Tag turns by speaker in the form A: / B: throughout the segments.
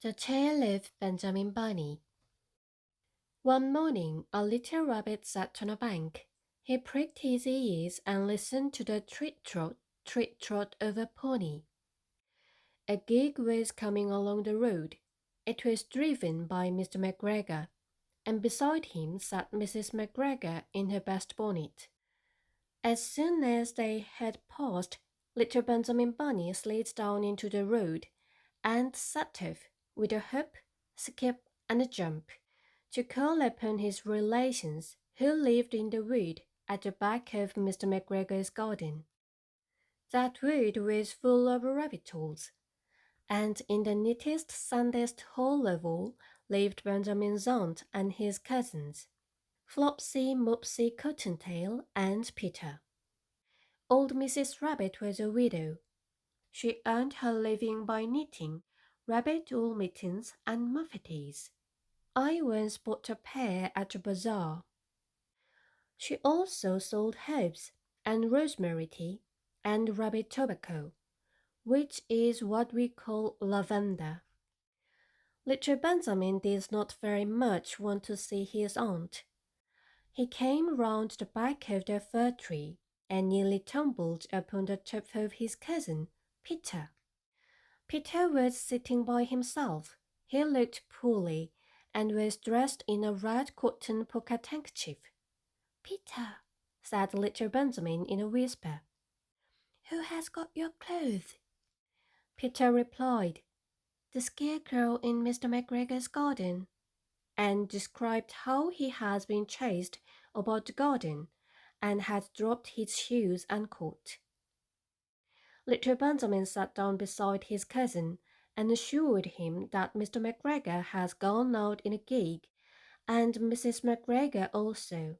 A: The Tale of Benjamin Bunny. One morning, a little rabbit sat on a bank. He pricked his ears and listened to the treat-trot of a pony. A gig was coming along the road. It was driven by Mr. McGregor, and beside him sat Mrs. McGregor in her best bonnet. As soon as they had passed, little Benjamin Bunny slid down into the road and set off with a hop, skip, and a jump to call upon his relations who lived in the wood at the back of Mr. McGregor's garden. That wood was full of rabbit holes, and in the neatest, sandest hole of all lived Benjamin's aunt and his cousins, Flopsy, Mopsy, Cottontail, and Peter. Old Mrs. Rabbit was a widow. She earned her living by knitting rabbit wool mittens and muffetees. I once bought a pair at a bazaar. She also sold herbs and rosemary tea and rabbit tobacco, which is what we call lavender. Little Benjamin did not very much want to see his aunt. He came round the back of the fir tree and nearly tumbled upon the top of his cousin, Peter. Peter was sitting by himself. He looked poorly and was dressed in a red cotton pocket handkerchief. "Peter," said little Benjamin in a whisper, "who has got your clothes?" Peter replied, "The scarecrow in Mr. McGregor's garden," and described how he had been chased about the garden and had dropped his shoes and coat. Little Benjamin sat down beside his cousin and assured him that Mr. McGregor has gone out in a gig, and Mrs. McGregor also,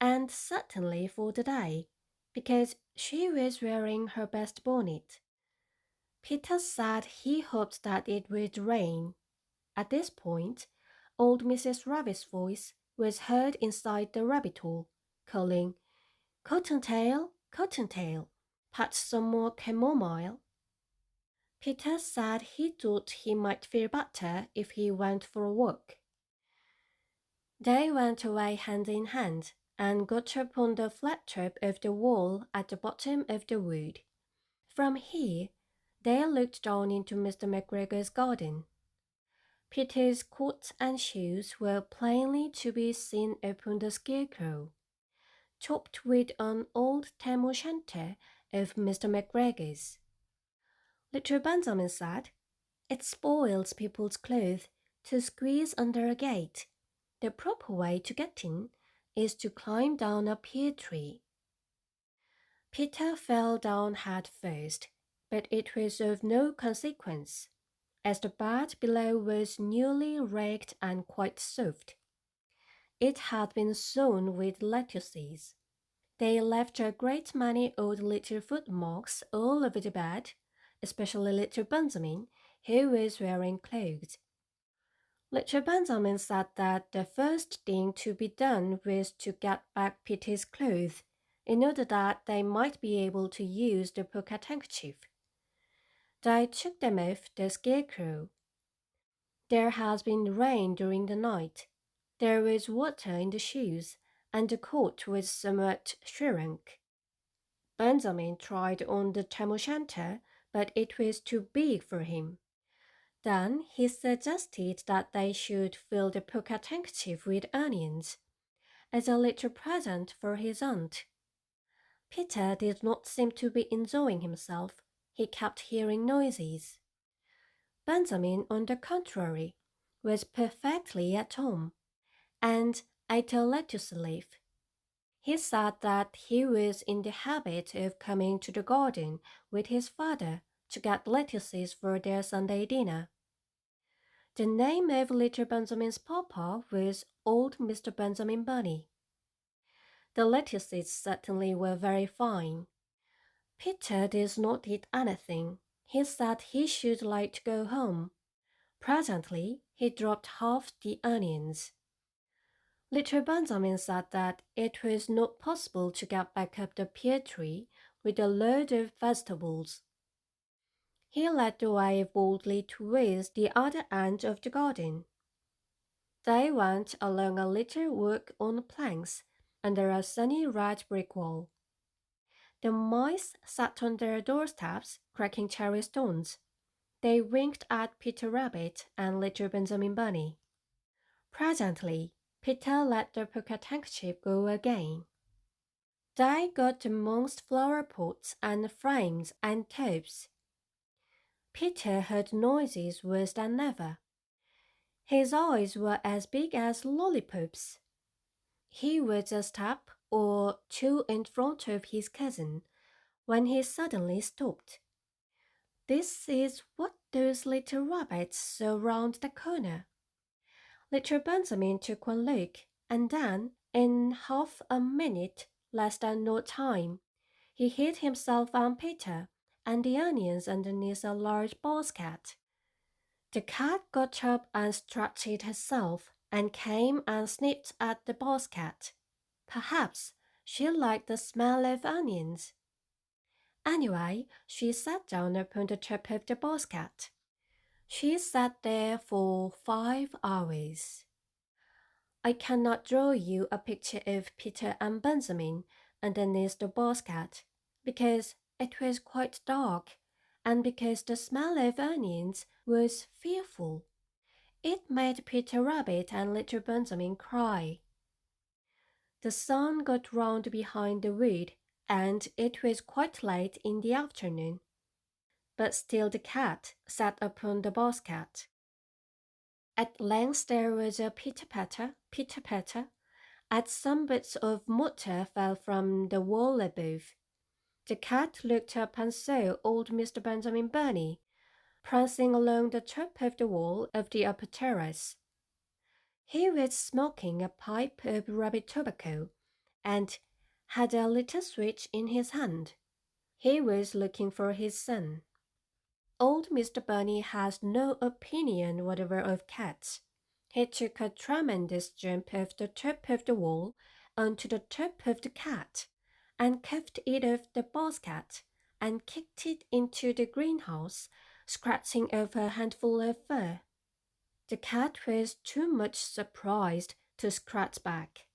A: and certainly for the day, because she was wearing her best bonnet. Peter said he hoped that it would rain. At this point, old Mrs. Rabbit's voice was heard inside the rabbit hole, calling, "Cottontail, Cottontail, patch some more chamomile." Peter said he thought he might feel better if he went for a walk. They went away hand in hand and got up on the flat top of the wall at the bottom of the wood. From here, they looked down into Mr. McGregor's garden. Peter's coat and shoes were plainly to be seen upon the scarecrow, topped with an old tam o' shanter of Mr. McGregor's. Little Benjamin said, "It spoils people's clothes to squeeze under a gate. The proper way to get in is to climb down a pear tree." Peter fell down head first, but it was of no consequence, as the bed below was newly raked and quite soft. It had been sown with lettuces. They left a great many odd little footmarks all over the bed, especially little Benjamin, who was wearing clothes. Little Benjamin said that the first thing to be done was to get back Peter's clothes, in order that they might be able to use the pocket handkerchief. They took them off the scarecrow. There had been rain during the night. There was water in the shoes, and the coat was somewhat shrunk. Benjamin tried on the tam o' shanter, but it was too big for him. Then he suggested that they should fill the pocket handkerchief with onions, as a little present for his aunt. Peter did not seem to be enjoying himself. He kept hearing noises. Benjamin, on the contrary, was perfectly at home, and ate a lettuce leaf. He said that he was in the habit of coming to the garden with his father to get lettuces for their Sunday dinner. The name of little Benjamin's papa was old Mr. Benjamin Bunny. The lettuces certainly were very fine. Peter did not eat anything. He said he should like to go home. Presently, he dropped half the onions. Little Benjamin said that it was not possible to get back up the pear tree with a load of vegetables. He led the way boldly towards the other end of the garden. They went along a little walk on planks under a sunny red brick wall. The mice sat on their doorsteps, cracking cherry stones. They winked at Peter Rabbit and little Benjamin Bunny. Presently, Peter let the pocket handkerchief go again. They got amongst flower pots and frames and tubs. Peter heard noises worse than ever. His eyes were as big as lollipops. He was a step or two in front of his cousin when he suddenly stopped. This is what those little rabbits saw round the corner. Little Benjamin took one look, and then, in half a minute, less than no time, he hid himself and Peter and the onions underneath a large basket. The cat got up and stretched herself and came and sniffed at the basket. Perhaps she liked the smell of onions. Anyway, she sat down upon the top of the basket. She sat there for 5 hours. I cannot draw you a picture of Peter and Benjamin underneath the basket, because it was quite dark, and because the smell of onions was fearful. It made Peter Rabbit and little Benjamin cry. The sun got round behind the wood, and it was quite late in the afternoon. But still the cat sat upon the basket. At length there was a pitter-patter, pitter-patter, as some bits of mortar fell from the wall above. The cat looked up and saw old Mr. Benjamin Bunny prancing along the top of the wall of the upper terrace. He was smoking a pipe of rabbit tobacco and had a little switch in his hand. He was looking for his son. Old Mr. Bunny has no opinion whatever of cats. He took a tremendous jump off the top of the wall onto the top of the cat, and cuffed it off the basket, and kicked it into the greenhouse, scratching off a handful of fur. The cat was too much surprised to scratch back.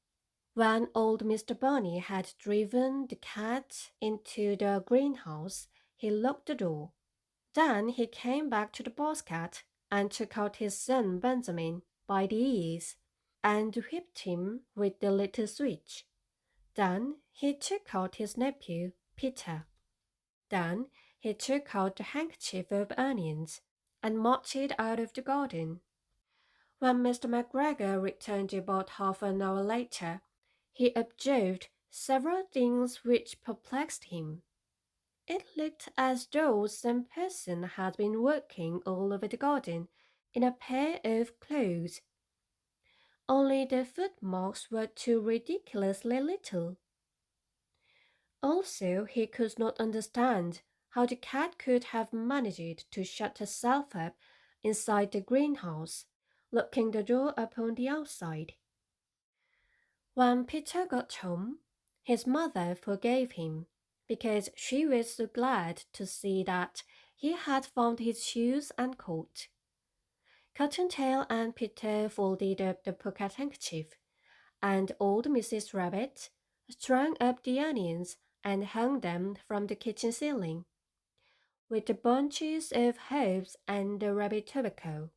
A: When old Mr. Bunny had driven the cat into the greenhouse, he locked the door. Then he came back to the basket and took out his son Benjamin by the ears and whipped him with the little switch. Then he took out his nephew Peter. Then he took out the handkerchief of onions and marched out of the garden. When Mr. McGregor returned about half an hour later, he observed several things which perplexed him. It looked as though some person had been working all over the garden in a pair of clothes. Only the footmarks were too ridiculously little. Also, he could not understand how the cat could have managed to shut herself up inside the greenhouse, locking the door upon the outside. When Peter got home, his mother forgave him, because she was so glad to see that he had found his shoes and coat. Cottontail and Peter folded up the pocket handkerchief, and old Mrs. Rabbit strung up the onions and hung them from the kitchen ceiling, with the bunches of herbs and the rabbit tobacco.